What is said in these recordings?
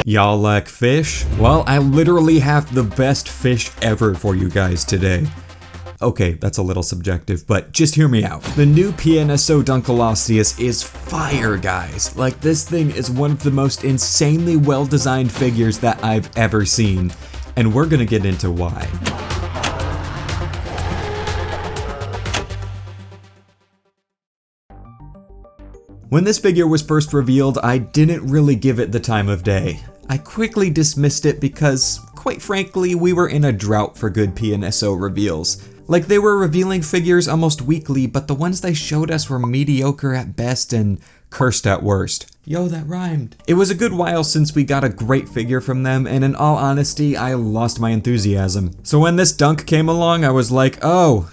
Y'all like fish? Well, I literally have the best fish ever for you guys today. Okay, that's a little subjective, but just hear me out. The new PNSO Dunkleosteus is fire, guys. Like, this thing is one of the most insanely well-designed figures that I've ever seen, and we're gonna get into why. When this figure was first revealed, I didn't really give it the time of day. I quickly dismissed it because, quite frankly, we were in a drought for good PNSO reveals. Like, they were revealing figures almost weekly, but the ones they showed us were mediocre at best and cursed at worst. Yo, that rhymed. It was a good while since we got a great figure from them, and in all honesty, I lost my enthusiasm. So when this dunk came along, I was like, oh,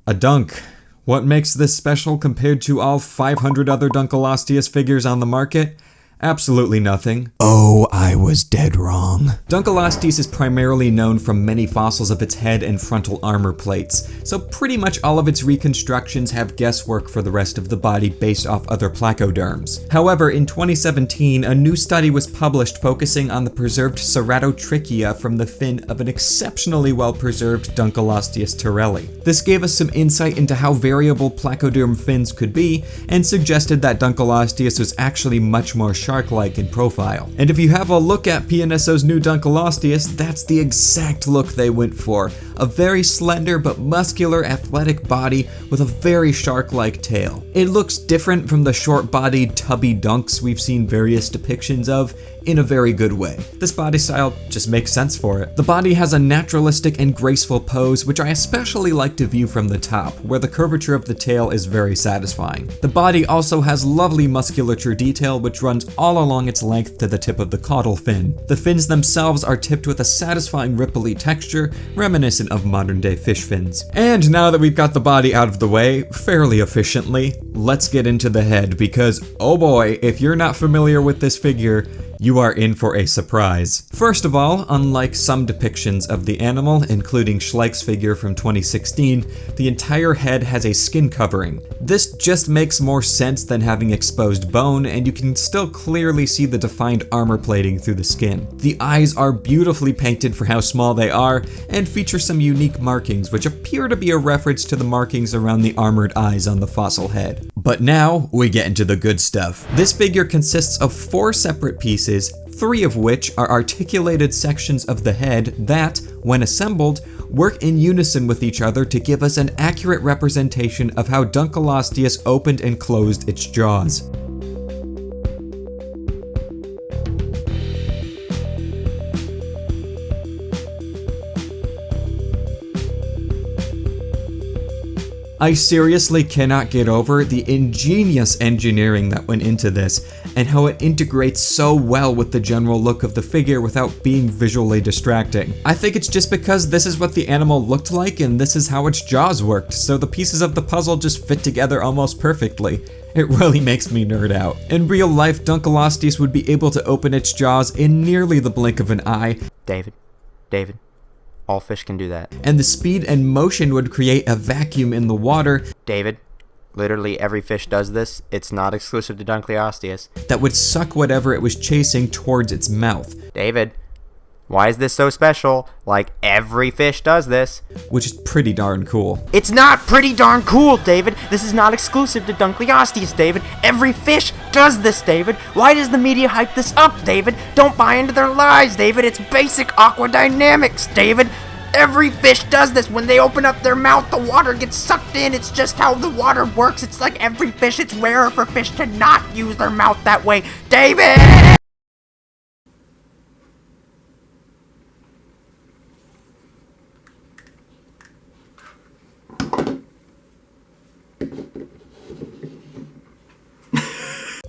a dunk. What makes this special compared to all 500 other Dunkleosteus figures on the market? Absolutely nothing. Oh, I was dead wrong. Dunkleosteus is primarily known from many fossils of its head and frontal armor plates, so pretty much all of its reconstructions have guesswork for the rest of the body based off other placoderms. However, in 2017, a new study was published focusing on the preserved ceratotrichia from the fin of an exceptionally well-preserved Dunkleosteus torelli. This gave us some insight into how variable placoderm fins could be, and suggested that Dunkleosteus was actually much more shark-like in profile. And if you have a look at PNSO's new Dunkleosteus, that's the exact look they went for. A very slender but muscular athletic body with a very shark-like tail. It looks different from the short-bodied tubby dunks we've seen various depictions of in a very good way. This body style just makes sense for it. The body has a naturalistic and graceful pose, which I especially like to view from the top, where the curvature of the tail is very satisfying. The body also has lovely musculature detail, which runs all along its length to the tip of the caudal fin. The fins themselves are tipped with a satisfying ripply texture, reminiscent of modern-day fish fins. And now that we've got the body out of the way, fairly efficiently, let's get into the head, because oh boy, if you're not familiar with this figure, you are in for a surprise. First of all, unlike some depictions of the animal, including Schleich's figure from 2016, the entire head has a skin covering. This just makes more sense than having exposed bone, and you can still clearly see the defined armor plating through the skin. The eyes are beautifully painted for how small they are, and feature some unique markings, which appear to be a reference to the markings around the armored eyes on the fossil head. But now, we get into the good stuff. This figure consists of 4 separate pieces, 3 of which are articulated sections of the head that, when assembled, work in unison with each other to give us an accurate representation of how Dunkleosteus opened and closed its jaws. I seriously cannot get over the ingenious engineering that went into this, and how it integrates so well with the general look of the figure without being visually distracting. I think it's just because this is what the animal looked like and this is how its jaws worked, so the pieces of the puzzle just fit together almost perfectly. It really makes me nerd out. In real life, Dunkleosteus would be able to open its jaws in nearly the blink of an eye. David. All fish can do that. And the speed and motion would create a vacuum in the water. David, literally every fish does this. It's not exclusive to Dunkleosteus. That would suck whatever it was chasing towards its mouth. David, why is this so special? Like, every fish does this. Which is pretty darn cool. It's not pretty darn cool, David. This is not exclusive to Dunkleosteus, David. Every fish does this, David. Why does the media hype this up, David? Don't buy into their lies, David. It's basic aquadynamics, David. Every fish does this. When they open up their mouth, the water gets sucked in. It's just how the water works. It's like every fish. It's rare for fish to not use their mouth that way. David!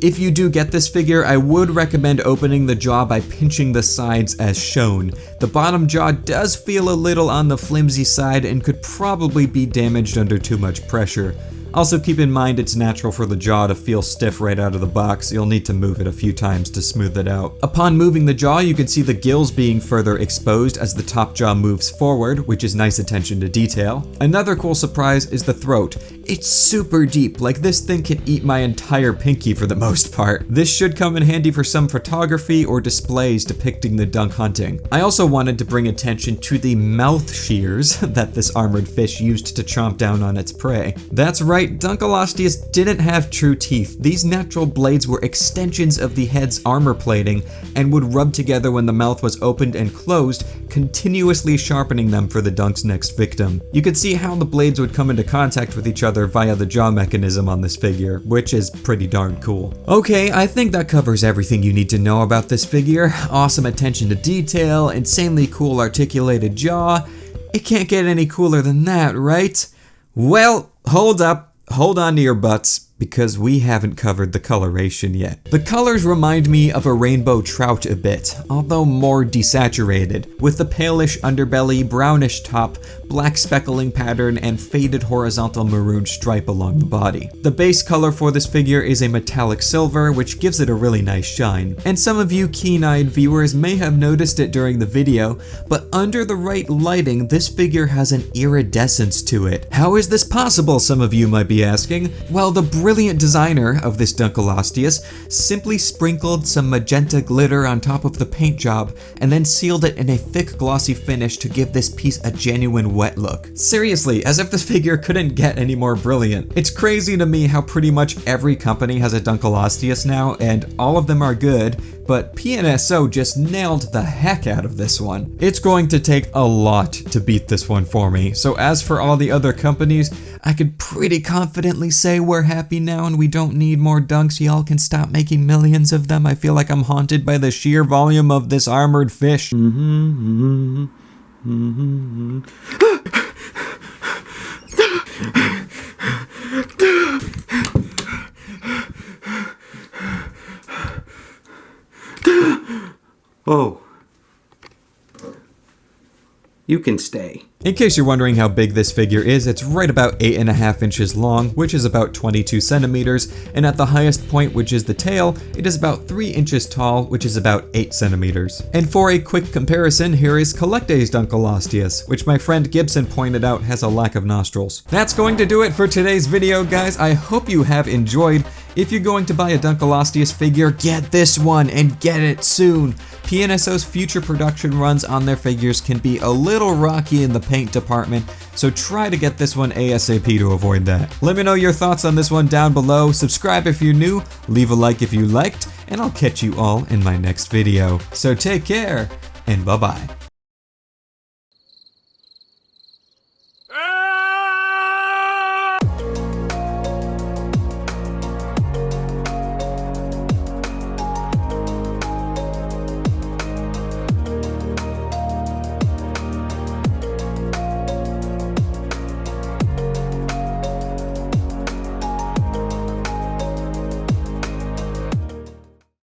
If you do get this figure, I would recommend opening the jaw by pinching the sides as shown. The bottom jaw does feel a little on the flimsy side and could probably be damaged under too much pressure. Also keep in mind it's natural for the jaw to feel stiff right out of the box. You'll need to move it a few times to smooth it out. Upon moving the jaw, you can see the gills being further exposed as the top jaw moves forward, which is nice attention to detail. Another cool surprise is the throat. it's super deep, like this thing can eat my entire pinky for the most part. This should come in handy for some photography or displays depicting the dunk hunting. I also wanted to bring attention to the mouth shears that this armored fish used to chomp down on its prey. That's right, Dunkleosteus didn't have true teeth. These natural blades were extensions of the head's armor plating and would rub together when the mouth was opened and closed, continuously sharpening them for the dunk's next victim. You could see how the blades would come into contact with each other via the jaw mechanism on this figure, which is pretty darn cool. Okay, I think that covers everything you need to know about this figure. Awesome attention to detail, insanely cool articulated jaw. It can't get any cooler than that, right? Well, hold up, hold on to your butts, because we haven't covered the coloration yet. The colors remind me of a rainbow trout a bit, although more desaturated, with the palish underbelly, brownish top, black speckling pattern, and faded horizontal maroon stripe along the body. The base color for this figure is a metallic silver, which gives it a really nice shine. And some of you keen-eyed viewers may have noticed it during the video, but under the right lighting, this figure has an iridescence to it. How is this possible, some of you might be asking? Well, the brilliant designer of this Dunkleosteus simply sprinkled some magenta glitter on top of the paint job and then sealed it in a thick glossy finish to give this piece a genuine wet look. Seriously, as if this figure couldn't get any more brilliant. It's crazy to me how pretty much every company has a Dunkleosteus now, and all of them are good, but PNSO just nailed the heck out of this one. It's going to take a lot to beat this one for me, so as for all the other companies, I could pretty confidently say we're happy now and we don't need more dunks. Y'all can stop making millions of them. I feel like I'm haunted by the sheer volume of this armored fish. Oh. You can stay. In case you're wondering how big this figure is, it's right about 8.5 inches long, which is about 22 centimeters, and at the highest point, which is the tail, it is about 3 inches tall, which is about 8 centimeters. And for a quick comparison, here is Collecte's Dunkleosteus, which my friend Gibson pointed out has a lack of nostrils. That's going to do it for today's video, guys. I hope you have enjoyed. If you're going to buy a Dunkleosteus figure, get this one and get it soon. PNSO's future production runs on their figures can be a little rocky in the paint department, so try to get this one ASAP to avoid that. Let me know your thoughts on this one down below, subscribe if you're new, leave a like if you liked, and I'll catch you all in my next video. So take care, and bye-bye.